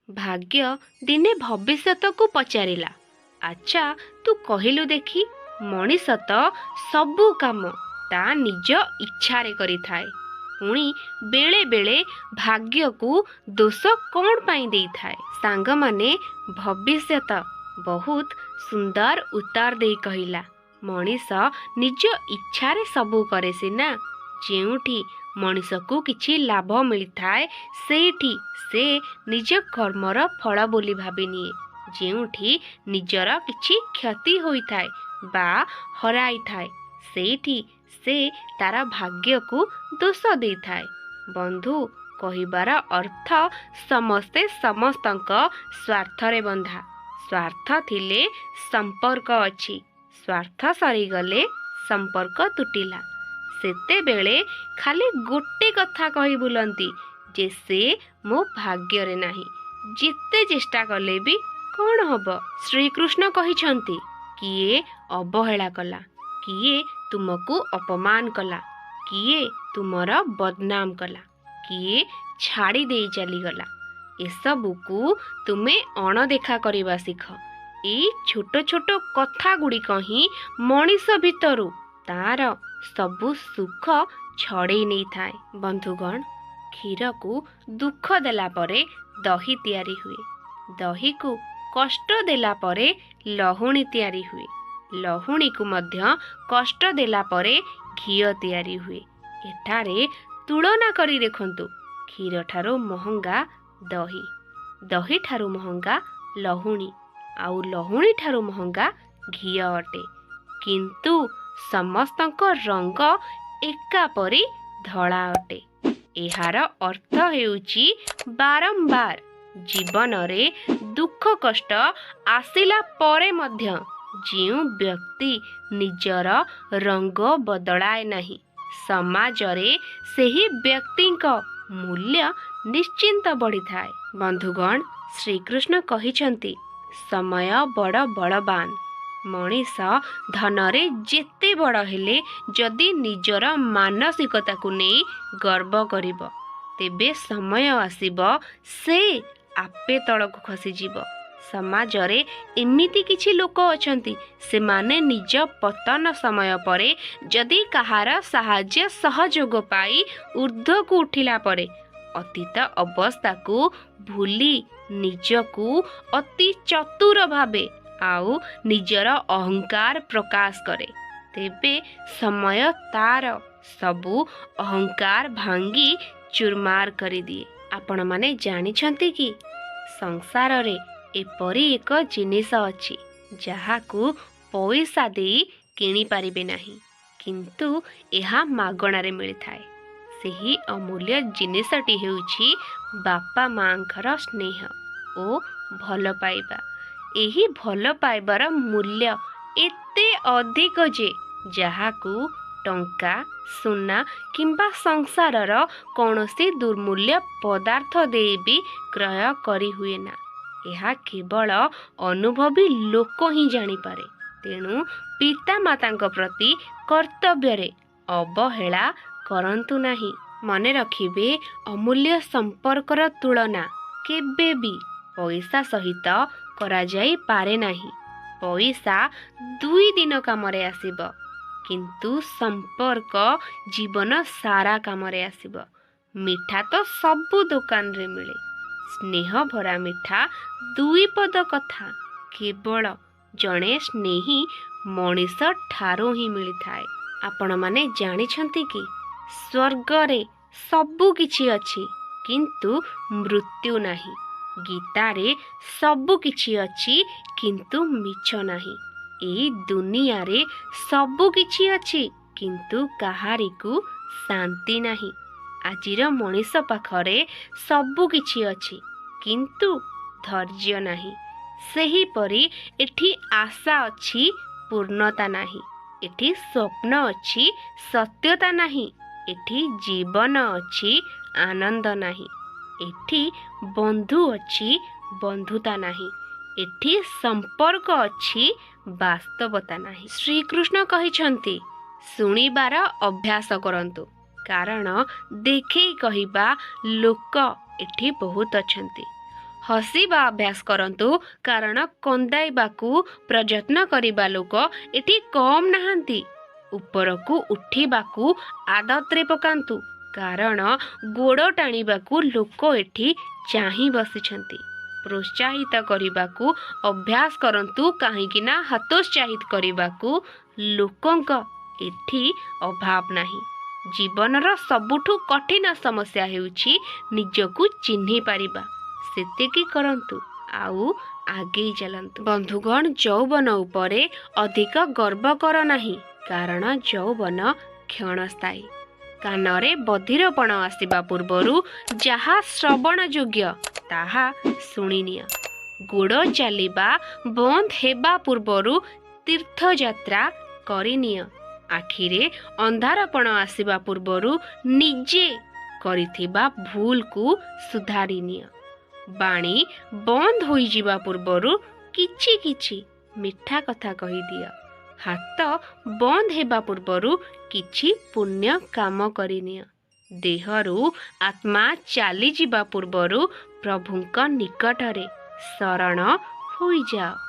ଭାଗ୍ୟ ଦିନେ ଭବିଷ୍ୟତକୁ ପଚାରିଲା, ଆଚ୍ଛା ତୁ କହିଲୁ ଦେଖି, ମଣିଷ ତ ସବୁ କାମ ତା ନିଜ ଇଚ୍ଛାରେ କରିଥାଏ, ପୁଣି ବେଳେ ବେଳେ ଭାଗ୍ୟକୁ ଦୋଷ କ'ଣ ପାଇଁ ଦେଇଥାଏ? ସାଙ୍ଗମାନେ, ଭବିଷ୍ୟତ ବହୁତ ସୁନ୍ଦର ଉତ୍ତର ଦେଇ କହିଲା, ମଣିଷ ନିଜ ଇଚ୍ଛାରେ ସବୁ କରେ ସିନା। ଯେଉଁଠି ମଣିଷକୁ କିଛି ଲାଭ ମିଳିଥାଏ ସେଇଠି ସେ ନିଜ କର୍ମର ଫଳ ବୋଲି ଭାବି ନିଏ। ଯେଉଁଠି ନିଜର କିଛି କ୍ଷତି ହୋଇଥାଏ ବା ହରାଇଥାଏ ସେଇଠି ସେ ତାର ଭାଗ୍ୟକୁ ଦୋଷ ଦେଇଥାଏ। ବନ୍ଧୁ କହିବାର ଅର୍ଥ ସମସ୍ତେ ସମସ୍ତଙ୍କ ସ୍ୱାର୍ଥରେ ବନ୍ଧା। ସ୍ୱାର୍ଥ ଥିଲେ ସମ୍ପର୍କ ଅଛି, ସ୍ୱାର୍ଥ ସରିଗଲେ ସମ୍ପର୍କ ତୁଟିଲା। ସେତେବେଳେ ଖାଲି ଗୋଟେ କଥା କହି ବୁଲନ୍ତି ଯେ ସେ ମୋ ଭାଗ୍ୟରେ ନାହିଁ। ଯେତେ ଚେଷ୍ଟା କଲେ ବି କ'ଣ ହବ? ଶ୍ରୀକୃଷ୍ଣ କହିଛନ୍ତି, କିଏ ଅବହେଳା କଲା, କିଏ ତୁମକୁ ଅପମାନ କଲା, କିଏ ତୁମର ବଦନାମ କଲା, କିଏ ଛାଡ଼ି ଦେଇ ଚାଲିଗଲା, ଏସବୁକୁ ତୁମେ ଅଣଦେଖା କରିବା ଶିଖ। ଏଇ ଛୋଟ ଛୋଟ କଥା ଗୁଡ଼ିକ ହିଁ ମଣିଷ ଭିତରୁ ତାର ସବୁ ସୁଖ ଛଡ଼େଇ ନେଇଥାଏ। ବନ୍ଧୁଗଣ, କ୍ଷୀରକୁ ଦୁଃଖ ଦେଲା ପରେ ଦହି ତିଆରି ହୁଏ। ଦହିକୁ କଷ୍ଟ ଦେଲା ପରେ ଲହୁଣୀ ତିଆରି ହୁଏ। ଲହୁଣୀକୁ ମଧ୍ୟ କଷ୍ଟ ଦେଲା ପରେ ଘିଅ ତିଆରି ହୁଏ। ଏଠାରେ ତୁଳନା କରି ଦେଖନ୍ତୁ, କ୍ଷୀରଠାରୁ ମହଙ୍ଗା ଦହି, ଦହିଠାରୁ ମହଙ୍ଗା ଲହୁଣୀ, ଆଉ ଲହୁଣୀଠାରୁ ମହଙ୍ଗା ଘିଅ ଅଟେ। କିନ୍ତୁ ସମସ୍ତଙ୍କ ରଙ୍ଗ ଏକାପରି ଧଳା ଅଟେ। ଏହାର ଅର୍ଥ ହେଉଛି ବାରମ୍ବାର ଜୀବନରେ ଦୁଃଖ କଷ୍ଟ ଆସିଲା ପରେ ମଧ୍ୟ ଯେଉଁ ବ୍ୟକ୍ତି ନିଜର ରଙ୍ଗ ବଦଳାଏ ନାହିଁ, ସମାଜରେ ସେହି ବ୍ୟକ୍ତିଙ୍କ ମୂଲ୍ୟ ନିଶ୍ଚିନ୍ତ ବଢ଼ିଥାଏ। ବନ୍ଧୁଗଣ, ଶ୍ରୀକୃଷ୍ଣ କହିଛନ୍ତି, ସମୟ ବଡ଼ ବଳବାନ। ମଣିଷ ଧନରେ ଯେତେ ବଡ଼ ହେଲେ ଯଦି ନିଜର ମାନସିକତାକୁ ନେଇ ଗର୍ବ କରିବ, ତେବେ ସମୟ ଆସିବ ସେ ଆପେ ତଳକୁ ଖସିଯିବ। ସମାଜରେ ଏମିତି କିଛି ଲୋକ ଅଛନ୍ତି, ସେମାନେ ନିଜ ପତନ ସମୟ ପରେ ଯଦି କାହାର ସାହାଯ୍ୟ ସହଯୋଗ ପାଇ ଊର୍ଦ୍ଧ୍ୱକୁ ଉଠିଲା ପରେ ଅତୀତ ଅବସ୍ଥାକୁ ଭୁଲି ନିଜକୁ ଅତି ଚତୁର ଭାବେ ଆଉ ନିଜର ଅହଙ୍କାର ପ୍ରକାଶ କରେ, ତେବେ ସମୟ ତାର ସବୁ ଅହଙ୍କାର ଭାଙ୍ଗି ଚୁରମାର କରିଦିଏ। ଆପଣମାନେ ଜାଣିଛନ୍ତି କି, ସଂସାରରେ ଏପରି ଏକ ଜିନିଷ ଅଛି ଯାହାକୁ ପଇସା ଦେଇ କିଣିପାରିବେ ନାହିଁ, କିନ୍ତୁ ଏହା ମାଗଣାରେ ମିଳିଥାଏ। ସେହି ଅମୂଲ୍ୟ ଜିନିଷଟି ହେଉଛି ବାପା ମାଙ୍କର ସ୍ନେହ ଓ ଭଲ ପାଇବା। ଏହି ଭଲ ପାଇବାର ମୂଲ୍ୟ ଏତେ ଅଧିକ ଯେ ଯାହାକୁ ଟଙ୍କା, ସୁନା କିମ୍ବା ସଂସାରର କୌଣସି ଦୁର୍ମୂଲ୍ୟ ପଦାର୍ଥ ଦେଇ ବି କ୍ରୟ କରିହୁଏ ନା। ଏହା କେବଳ ଅନୁଭବୀ ଲୋକ ହିଁ ଜାଣିପାରେ। ତେଣୁ ପିତାମାତାଙ୍କ ପ୍ରତି କର୍ତ୍ତବ୍ୟରେ ଅବହେଳା କରନ୍ତୁ ନାହିଁ। ମନେ ରଖିବେ, ଅମୂଲ୍ୟ ସମ୍ପର୍କର ତୁଳନା କେବେ ବି ପଇସା ସହିତ କରାଯାଇପାରେ ନାହିଁ। ପଇସା 2 ଦିନ କାମରେ ଆସିବ, କିନ୍ତୁ ସମ୍ପର୍କ ଜୀବନ ସାରା କାମରେ ଆସିବ। ମିଠା ତ ସବୁ ଦୋକାନରେ ମିଳେ, ସ୍ନେହ ଭରା ମିଠା 2 ପଦ କଥା କେବଳ ଜଣେ ସ୍ନେହୀ ମଣିଷ ଠାରୁ ହିଁ ମିଳିଥାଏ। ଆପଣମାନେ ଜାଣିଛନ୍ତି କି, ସ୍ୱର୍ଗରେ ସବୁ କିଛି ଅଛି କିନ୍ତୁ ମୃତ୍ୟୁ ନାହିଁ। ଗୀତାରେ ସବୁ କିଛି ଅଛି କିନ୍ତୁ ମିଛ ନାହିଁ। ଏଇ ଦୁନିଆରେ ସବୁ କିଛି ଅଛି କିନ୍ତୁ କାହାରିକୁ ଶାନ୍ତି ନାହିଁ। ଆଜିର ମଣିଷ ପାଖରେ ସବୁ କିଛି ଅଛି କିନ୍ତୁ ଧୈର୍ଯ୍ୟ ନାହିଁ। ସେହିପରି ଏଠି ଆଶା ଅଛି, ପୂର୍ଣ୍ଣତା ନାହିଁ। ଏଠି ସ୍ୱପ୍ନ ଅଛି, ସତ୍ୟତା ନାହିଁ। ଏଠି ଜୀବନ ଅଛି, ଆନନ୍ଦ ନାହିଁ। ଏଠି ବନ୍ଧୁ ଅଛି, ବନ୍ଧୁତା ନାହିଁ। ଏଠି ସମ୍ପର୍କ ଅଛି, ବାସ୍ତବତା ନାହିଁ। ଶ୍ରୀକୃଷ୍ଣ କହିଛନ୍ତି, ଶୁଣିବାର ଅଭ୍ୟାସ କରନ୍ତୁ, କାରଣ ଦେଖେଇ କହିବା ଲୋକ ଏଠି ବହୁତ ଅଛନ୍ତି। ହସିବା ଅଭ୍ୟାସ କରନ୍ତୁ, କାରଣ କନ୍ଦାଇବାକୁ ପ୍ରଯତ୍ନ କରିବା ଲୋକ ଏଠି କମ୍ ନାହାନ୍ତି। ଉପରକୁ ଉଠିବାକୁ ଆଦତରେ ପକାନ୍ତୁ, କାରଣ ଗୋଡ଼ ଟାଣିବାକୁ ଲୋକ ଏଠି ଚାହିଁ ବସିଛନ୍ତି। ପ୍ରୋତ୍ସାହିତ କରିବାକୁ ଅଭ୍ୟାସ କରନ୍ତୁ, କାହିଁକି ନା ହତୋତ୍ସାହିତ କରିବାକୁ ଲୋକଙ୍କ ଏଠି ଅଭାବ ନାହିଁ। ଜୀବନର ସବୁଠୁ କଠିନ ସମସ୍ୟା ହେଉଛି ନିଜକୁ ଚିହ୍ନି ପାରିବା। ସେତିକି କରନ୍ତୁ ଆଉ ଆଗେଇ ଚାଲନ୍ତୁ। ବନ୍ଧୁଗଣ, ଯୌବନ ଉପରେ ଅଧିକ ଗର୍ବ କର ନାହିଁ, କାରଣ ଯୌବନ କ୍ଷଣସ୍ଥାୟୀ। କାନରେ ବଧିରପଣ ଆସିବା ପୂର୍ବରୁ ଯାହା ଶ୍ରବଣ ଯୋଗ୍ୟ ତାହା ଶୁଣିନିଅ। ଗୋଡ଼ ଚାଲିବା ବନ୍ଦ ହେବା ପୂର୍ବରୁ ତୀର୍ଥଯାତ୍ରା କରିନିଅ। ଆଖିରେ ଅନ୍ଧାରପଣ ଆସିବା ପୂର୍ବରୁ ନିଜେ କରିଥିବା ଭୁଲକୁ ସୁଧାରି ନିଅ। ବାଣୀ ବନ୍ଦ ହୋଇଯିବା ପୂର୍ବରୁ କିଛି କିଛି ମିଠା କଥା କହିଦିଅ। ହାତ ବନ୍ଦ ହେବା ପୂର୍ବରୁ କିଛି ପୁଣ୍ୟ କାମ କରିନିଅ। ଦେହରୁ ଆତ୍ମା ଚାଲିଯିବା ପୂର୍ବରୁ ପ୍ରଭୁଙ୍କ ନିକଟରେ ଶରଣ ହୋଇଯାଅ।